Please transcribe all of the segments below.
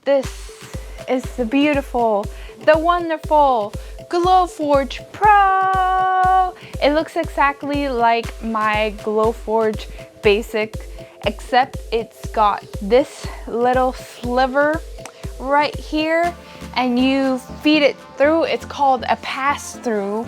This is the beautiful, the wonderful Glowforge Pro. It looks exactly like my Glowforge Basic, except it's got this little sliver right here and you feed it through. It's called a pass-through.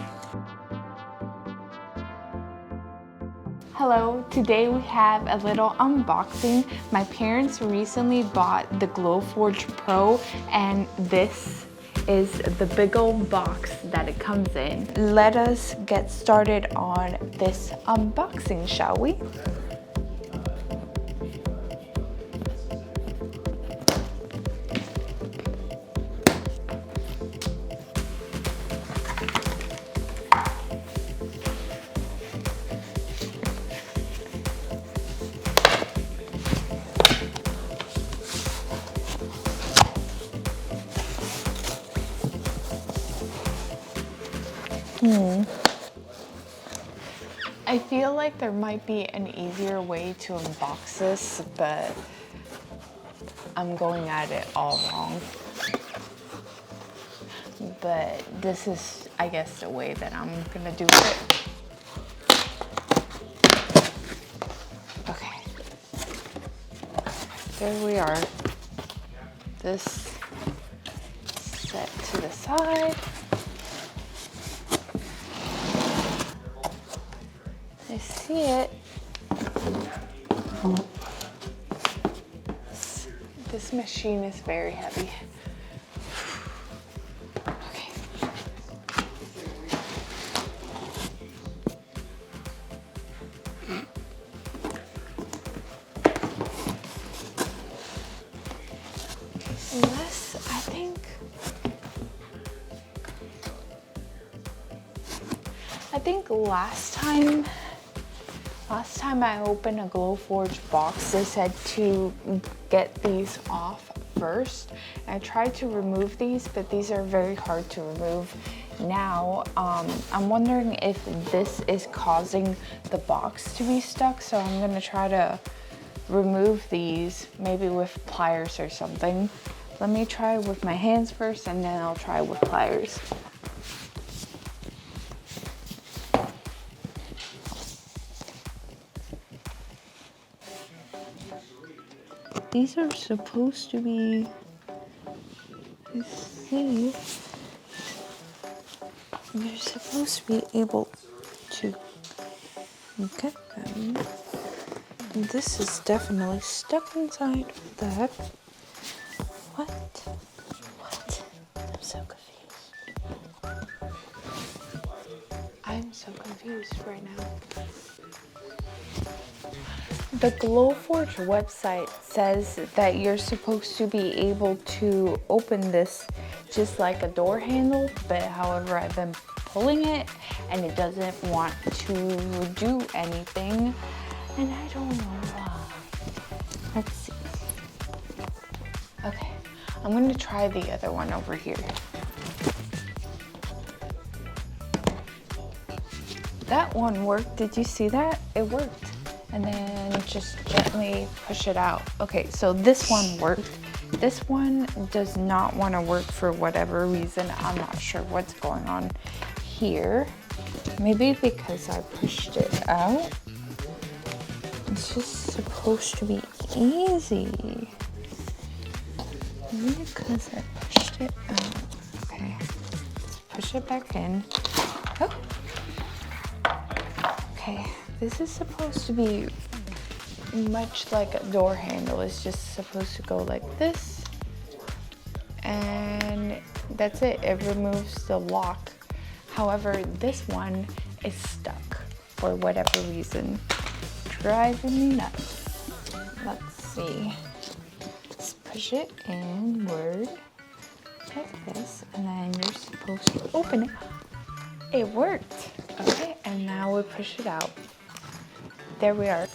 Hello, today we have a little unboxing. My parents recently bought the Glowforge Pro and this is the big old box that it comes in. Let us get started on this unboxing, shall we? I feel like there might be an easier way to unbox this, but I'm going at it all wrong. But this is, I guess, the way that I'm gonna do it. Okay. There we are. This set to the side. I see it. This machine is very heavy. Okay. Unless, I think last time I opened a Glowforge box, they said to get these off first. I tried to remove these, but these are very hard to remove. Now, I'm wondering if this is causing the box to be stuck, so I'm gonna try to remove these, maybe with pliers or something. Let me try with my hands first, and then I'll try with pliers. These are supposed to be, let's see, you're supposed to be able to get them. This is definitely stuck inside. What the heck? What? I'm so confused. I'm so confused right now. The Glowforge website says that you're supposed to be able to open this just like a door handle, but however I've been pulling it and it doesn't want to do anything, and I don't know why. Let's see. Okay, I'm gonna try the other one over here. That one worked. Did you see that? It worked. And then just gently push it out. Okay, so this one worked. This one does not want to work for whatever reason. I'm not sure what's going on here. Maybe because I pushed it out. It's just supposed to be easy. Maybe because I pushed it out. Okay, let's push it back in. Oh. Okay. This is supposed to be much like a door handle. It's just supposed to go like this. And that's it. It removes the lock. However, this one is stuck for whatever reason. Driving me nuts. Let's see. Let's push it inward like this. And then you're supposed to open it. It worked. Okay, and now we push it out. There we are.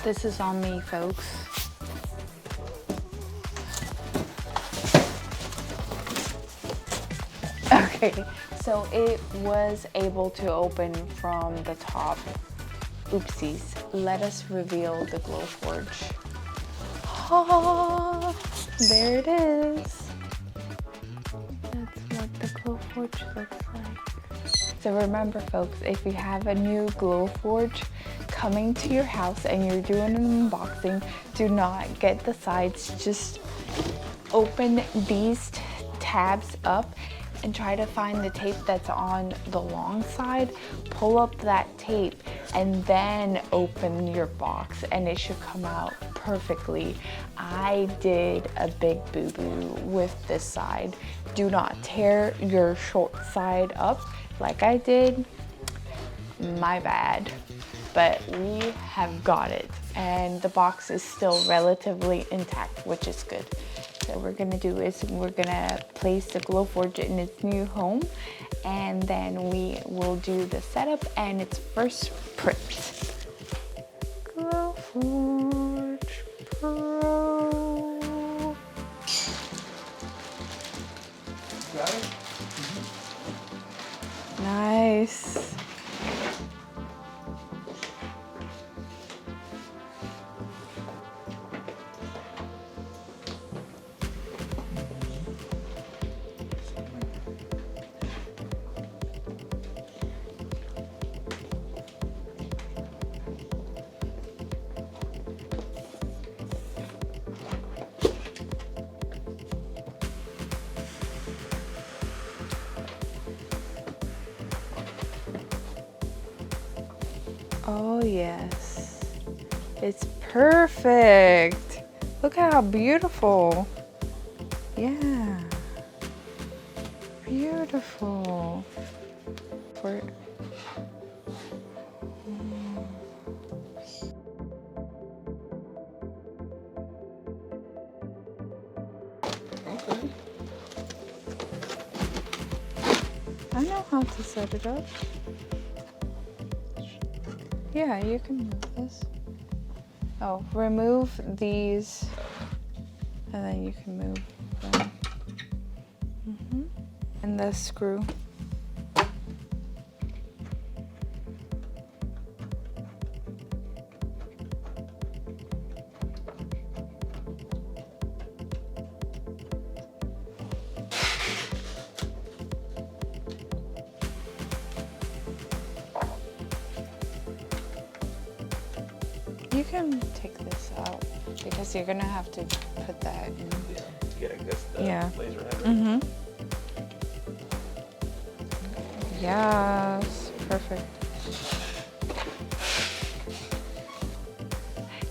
This is on me, folks. Okay, so it was able to open from the top. Oopsies. Let us reveal the Glowforge. Oh, there it is. That's what the Glowforge looks like. So remember folks, if you have a new Glowforge coming to your house and you're doing an unboxing, do not get the sides. Just open these tabs up and try to find the tape that's on the long side. Pull up that tape and then open your box and it should come out perfectly. I did a big boo-boo with this side. Do not tear your short side up like I did. My bad. But we have got it and the box is still relatively intact, which is good. So what we're gonna do is we're gonna place the Glowforge in its new home and then we will do the setup and its first print. Glowforge Pro. Got it? Nice. Oh yes, it's perfect. Look how beautiful. Yeah, beautiful. For Okay. I know how to set it up. Yeah, you can move this. Oh, remove these, and then you can move them. And the screw. You can take this out because you're gonna have to put that in. Yeah, to get, I guess, the Yeah. laser head. Yes, perfect.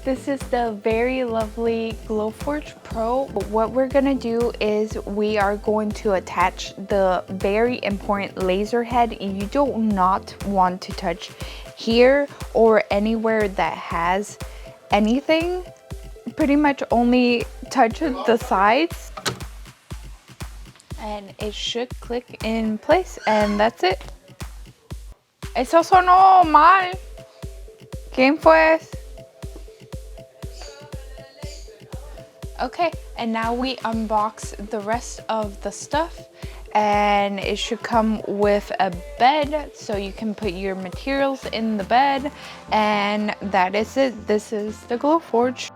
This is the very lovely Glowforge Pro. What we're gonna do is we are going to attach the very important laser head. You do not want to touch here or anywhere that has anything. Pretty much only touch the sides. And it should click in place and that's it. Eso sonó mal. ¿Quién fue? Okay, and now we unbox the rest of the stuff and it should come with a bed so you can put your materials in the bed and that is it. This is the Glowforge.